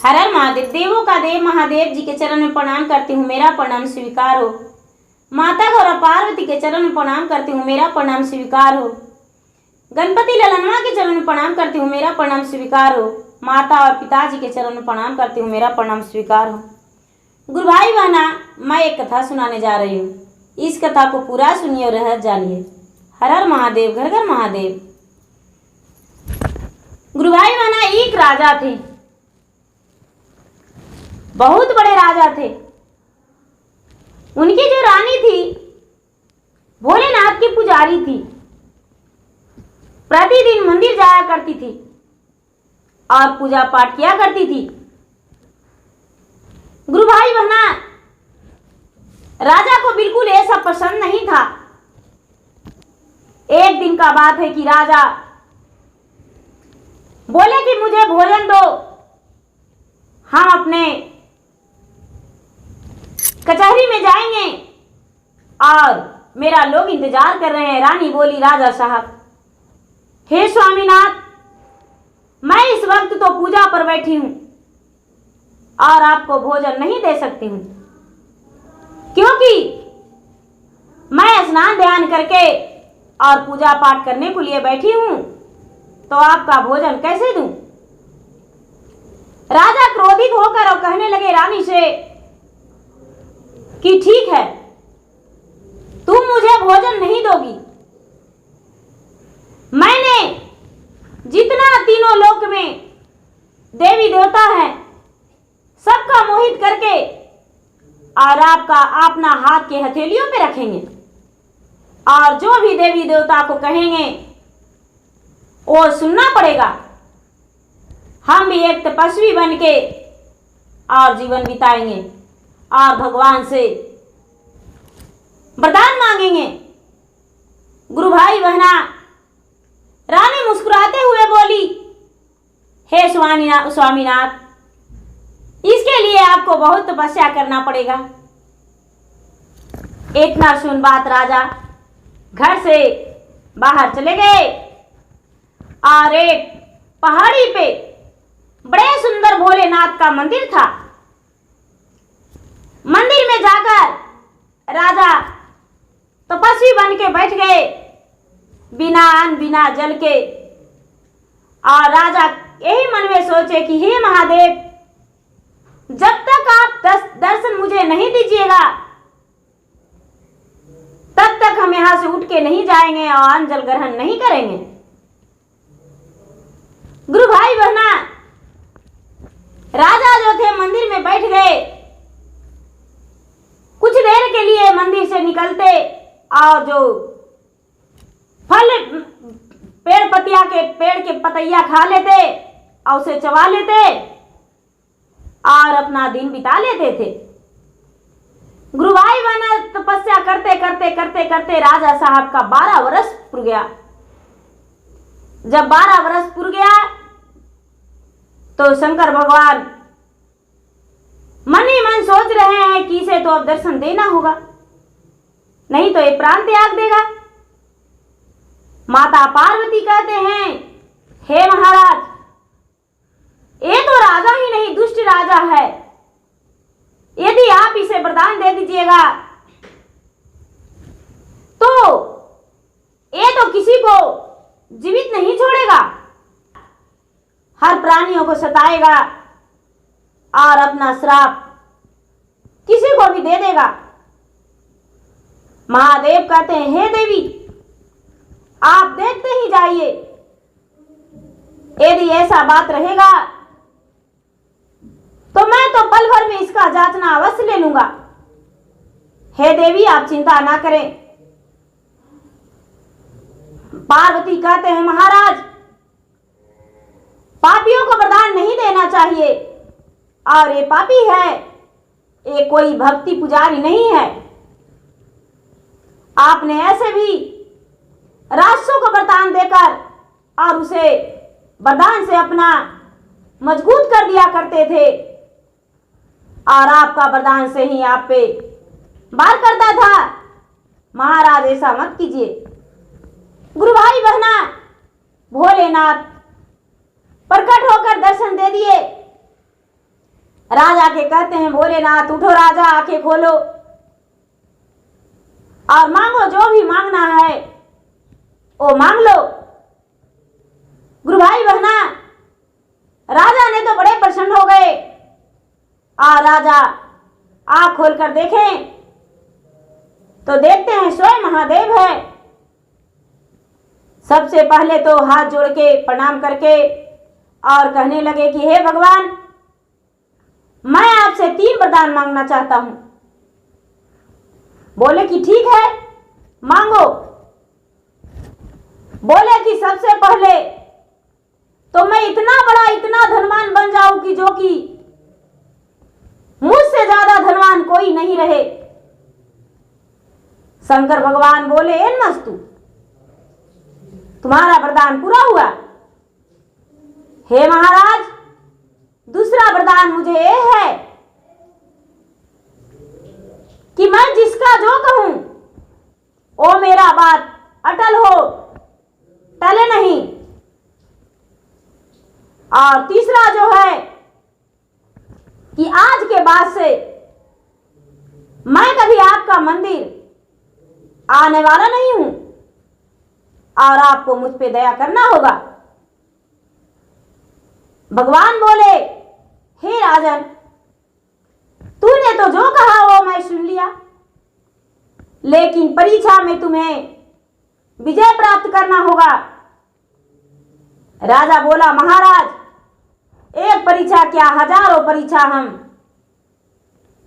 हर हर महादेव। देवों का देव महादेव जी के चरण में प्रणाम करती हूँ, मेरा प्रणाम स्वीकार हो। माता गौरा पार्वती के चरण में प्रणाम करती हूँ, मेरा प्रणाम स्वीकार हो। गणपति ललनवा के चरण में प्रणाम करती हूँ, मेरा प्रणाम स्वीकार हो। माता और पिताजी के चरण में प्रणाम करती हूँ, मेरा प्रणाम स्वीकार हो। गुरु भाई बहना, मैं एक कथा सुनाने जा रही हूँ। इस कथा को पूरा सुनिए और रहस्य जानिए। हर हर महादेव, घर घर महादेव। गुरु भाई बहना, एक राजा थे, बहुत बड़े राजा थे। उनकी जो रानी थी भोलेनाथ की पुजारी थी, प्रतिदिन मंदिर जाया करती थी और पूजा पाठ किया करती थी। गुरु भाई बहना, राजा को बिल्कुल ऐसा पसंद नहीं था। एक दिन का बात है कि राजा बोले कि मुझे भोजन दो, हम अपने कचहरी में जाएंगे और मेरा लोग इंतजार कर रहे हैं। रानी बोली, राजा साहब, हे स्वामीनाथ, मैं इस वक्त तो पूजा पर बैठी हूं और आपको भोजन नहीं दे सकती हूं, क्योंकि मैं स्नान ध्यान करके और पूजा पाठ करने के लिए बैठी हूं, तो आपका भोजन कैसे दूं। राजा क्रोधित होकर और कहने लगे रानी से कि ठीक है, तुम मुझे भोजन नहीं दोगी। मैंने जितना तीनों लोक में देवी देवता है सबका मोहित करके और आपका अपना हाथ के हथेलियों पे रखेंगे और जो भी देवी देवता को कहेंगे वो सुनना पड़ेगा। हम भी एक तपस्वी बन के और जीवन बिताएंगे और भगवान से वरदान मांगेंगे। गुरु भाई बहना, रानी मुस्कुराते हुए बोली, हे स्वामीनाथ, इसके लिए आपको बहुत तपस्या करना पड़ेगा। इतना सुन बात राजा घर से बाहर चले गए और एक पहाड़ी पे बड़े सुंदर भोलेनाथ का मंदिर था। मंदिर में जाकर राजा तपस्वी बन के बैठ गए, बिना अन्न बिना जल के। और राजा यही मन में सोचे कि हे महादेव, जब तक आप दर्शन मुझे नहीं दीजिएगा तब तक हम यहां से उठ के नहीं जाएंगे और अन्न जल ग्रहण नहीं करेंगे। गुरु भाई बहना, राजा जो थे मंदिर में बैठ गए। कुछ देर के लिए मंदिर से निकलते और जो फल पेड़ के पतैया खा लेते और उसे चबा लेते और अपना दिन बिता लेते थे। गुरु भाई बहना, तपस्या करते करते करते करते राजा साहब का 12 वर्ष पूर गया। जब 12 वर्ष पूर गया तो शंकर भगवान मन ही मन सोच रहे हैं कि इसे तो अब दर्शन देना होगा, नहीं तो ये प्राण त्याग देगा। माता पार्वती कहते हैं, हे महाराज, ये तो राजा ही नहीं दुष्ट राजा है, यदि आप इसे वरदान दे दीजिएगा तो ये तो किसी को जीवित नहीं छोड़ेगा, हर प्राणियों को सताएगा और अपना श्राप किसी को भी दे देगा। महादेव कहते हैं, हे देवी, आप देखते ही जाइए, यदि ऐसा बात रहेगा तो मैं तो पल भर में इसका जांचना अवश्य ले लूंगा। हे देवी, आप चिंता ना करें। पार्वती कहते हैं, महाराज, पापियों को वरदान नहीं देना चाहिए और ये पापी है, ये कोई भक्ति पुजारी नहीं है। आपने ऐसे भी राक्षसों को वरदान देकर और उसे वरदान से अपना मजबूत कर दिया करते थे और आपका वरदान से ही आप पे वार करता था। महाराज, ऐसा मत कीजिए। गुरु भाई बहना, भोलेनाथ प्रकट होकर दर्शन दे दिए राजा के कहते हैं भोलेनाथ उठो राजा, आंखें खोलो और मांगो, जो भी मांगना है वो मांग लो। गुरु भाई बहना, राजा ने तो बड़े प्रसन्न हो गए और राजा आंख खोलकर देखें तो देखते हैं स्वयं महादेव है। सबसे पहले तो हाथ जोड़ के प्रणाम करके और कहने लगे कि हे भगवान, मैं आपसे 3 वरदान मांगना चाहता हूं। बोले कि ठीक है, मांगो। बोले कि सबसे पहले तो मैं इतना बड़ा, इतना धनवान बन जाऊं कि जो कि मुझसे ज्यादा धनवान कोई नहीं रहे। शंकर भगवान बोले एन मस्तु, तुम्हारा वरदान पूरा हुआ। हे महाराज, दूसरा वरदान मुझे ये है कि मैं जिसका जो कहूं वो मेरा बात अटल हो, टले नहीं। और तीसरा जो है कि आज के बाद से मैं कभी आपका मंदिर आने वाला नहीं हूं और आपको मुझ पे दया करना होगा। भगवान बोले हे राजन, तूने तो जो कहा वो मैं सुन लिया, लेकिन परीक्षा में तुम्हें विजय प्राप्त करना होगा। राजा बोला महाराज, एक परीक्षा क्या, हजारों परीक्षा हम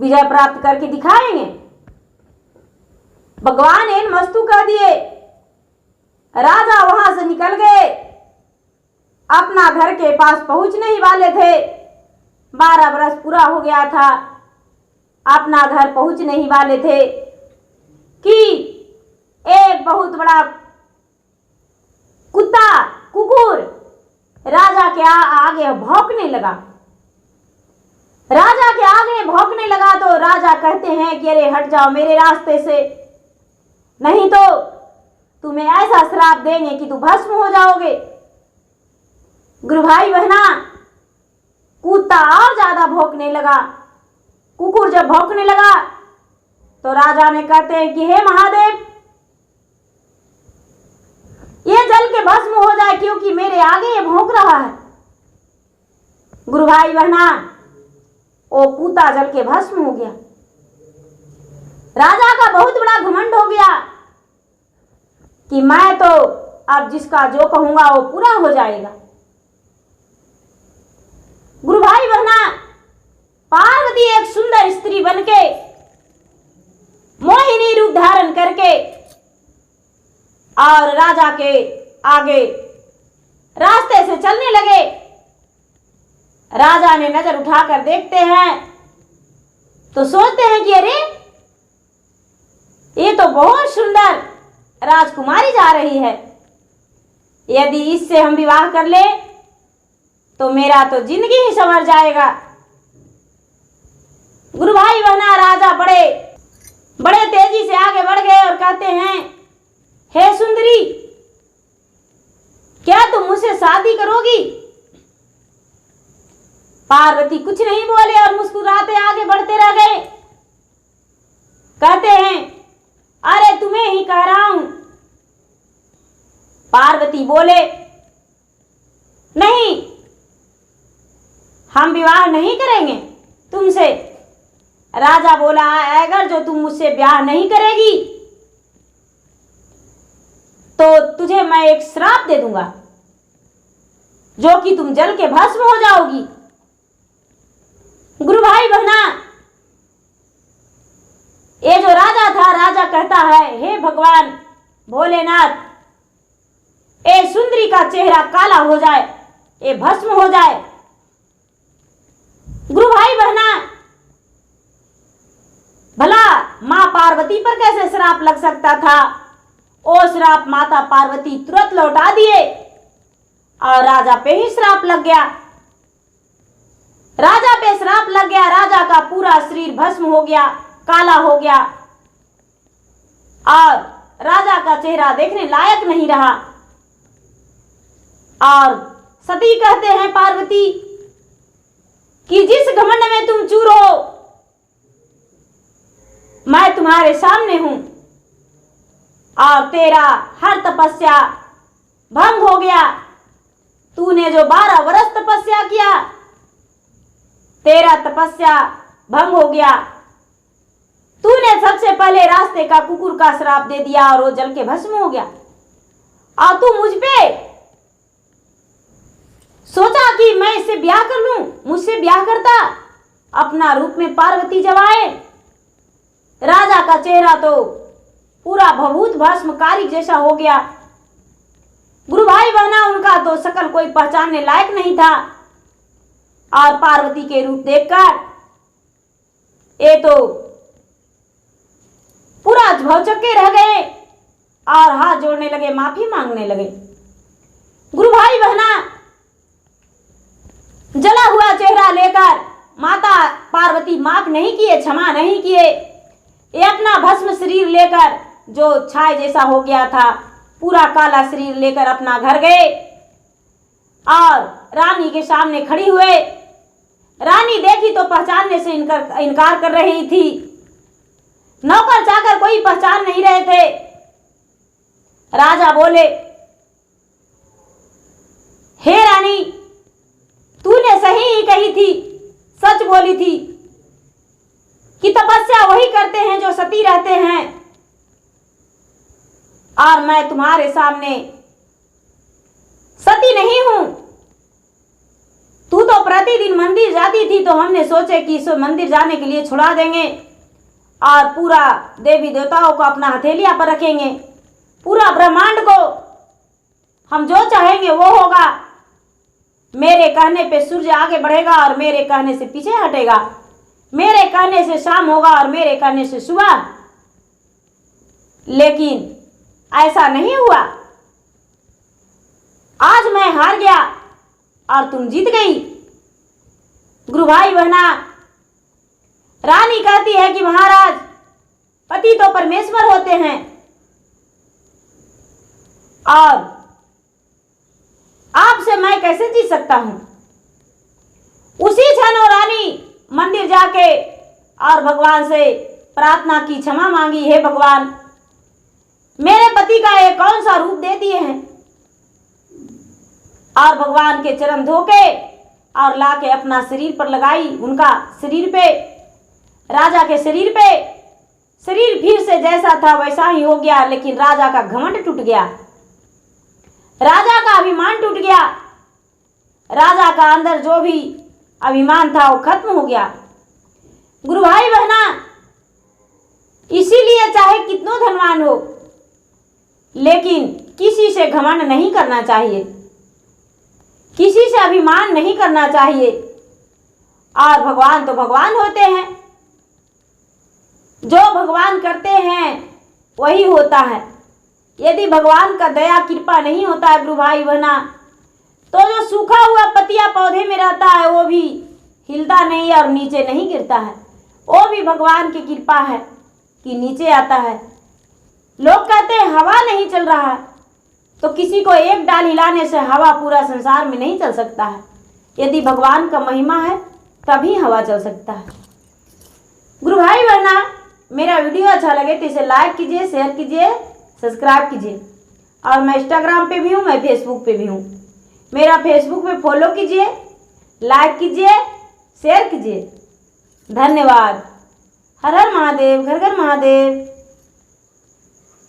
विजय प्राप्त करके दिखाएंगे। भगवान इन मस्तु कर दिए। राजा वहां से निकल गए, अपना घर के पास पहुंचने ही वाले थे। 12 बरस पूरा हो गया था, अपना घर पहुंचने ही वाले थे कि एक बहुत बड़ा कुत्ता, कुकुर राजा के आगे भौंकने लगा। राजा के आगे भौंकने लगा तो राजा कहते हैं कि अरे हट जाओ मेरे रास्ते से, नहीं तो तुम्हें ऐसा श्राप देंगे कि तू भस्म हो जाओगे। गुरु भाई बहना, कुत्ता और ज्यादा भौंकने लगा। कुकुर जब भौंकने लगा तो राजा ने कहते हैं कि हे महादेव, ये जल के भस्म हो जाए क्योंकि मेरे आगे ये भौंक रहा है। गुरु भाई बहना, वो कुत्ता जल के भस्म हो गया। राजा का बहुत बड़ा घमंड हो गया कि मैं तो अब जिसका जो कहूंगा वो पूरा हो जाएगा। गुरु भाई बहना, पार्वती एक सुंदर स्त्री बनके, मोहिनी रूप धारण करके और राजा के आगे रास्ते से चलने लगे। राजा ने नजर उठाकर देखते हैं तो सोचते हैं कि अरे ये तो बहुत सुंदर राजकुमारी जा रही है, यदि इससे हम विवाह कर ले तो मेरा तो जिंदगी ही संवर जाएगा। गुरु भाई बहना, राजा बड़े तेजी से आगे बढ़ गए और कहते हैं हे सुंदरी, क्या तुम मुझसे शादी करोगी? पार्वती कुछ नहीं बोले और मुस्कुराते आगे बढ़ते रह गए। कहते हैं अरे तुम्हें ही कह रहा हूं। पार्वती बोले नहीं, हम विवाह नहीं करेंगे तुमसे। राजा बोला अगर जो तुम मुझसे ब्याह नहीं करेगी तो तुझे मैं एक श्राप दे दूंगा, जो कि तुम जल के भस्म हो जाओगी। गुरु भाई बहना, ये जो राजा था, राजा कहता है हे भगवान भोलेनाथ, ए सुंदरी का चेहरा काला हो जाए, ये भस्म हो जाए। गुरु भाई बहना, भला मां पार्वती पर कैसे श्राप लग सकता था? वो श्राप माता पार्वती तुरंत लौटा दिए और राजा पे ही श्राप लग गया। राजा पे श्राप लग गया, राजा का पूरा शरीर भस्म हो गया, काला हो गया और राजा का चेहरा देखने लायक नहीं रहा। और सती कहते हैं पार्वती कि जिस घमंड में तुम चूर हो, मैं तुम्हारे सामने हूं और तेरा हर तपस्या भंग हो गया। तूने जो 12 वर्ष तपस्या किया, तेरा तपस्या भंग हो गया। तूने सबसे पहले रास्ते का कुकुर का श्राप दे दिया और वो जल के भस्म हो गया। और तू मुझ पे सोचा कि मैं इससे ब्याह कर लूं, मुझसे ब्याह करता, अपना रूप में पार्वती जब आए, राजा का चेहरा तो पूरा भभूत भस्म कारिक जैसा हो गया। गुरु भाई बहना उनका तो शकल कोई पहचानने लायक नहीं था। और पार्वती के रूप देखकर ये तो पूरा भौचक्के रह गए और हाथ जोड़ने लगे, माफी मांगने लगे। गुरु भाई बहना जला हुआ चेहरा लेकर माता पार्वती माफ नहीं किए, क्षमा नहीं किए। ये अपना भस्म शरीर लेकर जो छाय जैसा हो गया था, पूरा काला शरीर लेकर अपना घर गए और रानी के सामने खड़ी हुए। रानी देखी तो पहचानने से इनकार कर रही थी। नौकर चाकर कोई पहचान नहीं रहे थे। राजा बोले, हे रानी, तूने सही ही कही थी, सच बोली थी कि तपस्या वही करते हैं जो सती रहते हैं। और मैं तुम्हारे सामने सती नहीं हूं। तू तो प्रतिदिन मंदिर जाती थी, तो हमने सोचे कि इस मंदिर जाने के लिए छुड़ा देंगे और पूरा देवी देवताओं को अपना हथेलिया पर रखेंगे। पूरा ब्रह्मांड को हम जो चाहेंगे वो होगा। मेरे कहने पे सूर्य आगे बढ़ेगा और मेरे कहने से पीछे हटेगा। मेरे कहने से शाम होगा और मेरे कहने से सुबह। लेकिन ऐसा नहीं हुआ। आज मैं हार गया और तुम जीत गई। गुरु भाई बहना, रानी कहती है कि महाराज, पति तो परमेश्वर होते हैं और आपसे मैं कैसे जीत सकता हूं। उसी क्षण वो रानी मंदिर जाके और भगवान से प्रार्थना की, क्षमा मांगी, हे भगवान, मेरे पति का ये कौन सा रूप दे दिए हैं। और भगवान के चरण धोके और लाके अपना शरीर पर लगाई। उनका शरीर पे, राजा के शरीर पे, शरीर फिर से जैसा था वैसा ही हो गया। लेकिन राजा का घमंड टूट गया, राजा का अभिमान टूट गया। राजा का अंदर जो भी अभिमान था वो खत्म हो गया। गुरु भाई बहना, इसीलिए चाहे कितनो धनवान हो, लेकिन किसी से घमंड नहीं करना चाहिए, किसी से अभिमान नहीं करना चाहिए। और भगवान तो भगवान होते हैं, जो भगवान करते हैं वही होता है। यदि भगवान का दया कृपा नहीं होता है गुरु भाई बहना, तो जो सूखा हुआ पतिया पौधे में रहता है वो भी हिलता नहीं और नीचे नहीं गिरता है। वो भी भगवान की कृपा है कि नीचे आता है। लोग कहते हैं हवा नहीं चल रहा है, तो किसी को एक डाल हिलाने से हवा पूरा संसार में नहीं चल सकता है। यदि भगवान का महिमा है तभी हवा चल सकता है। गुरु भाई बहना, मेरा वीडियो अच्छा लगे तो इसे लाइक कीजिए, शेयर कीजिए, सब्सक्राइब कीजिए। और मैं इंस्टाग्राम पे भी हूँ, मैं फेसबुक पे भी हूँ। मेरा फेसबुक पे फॉलो कीजिए, लाइक कीजिए, शेयर कीजिए। धन्यवाद। हर हर महादेव, घर घर महादेव।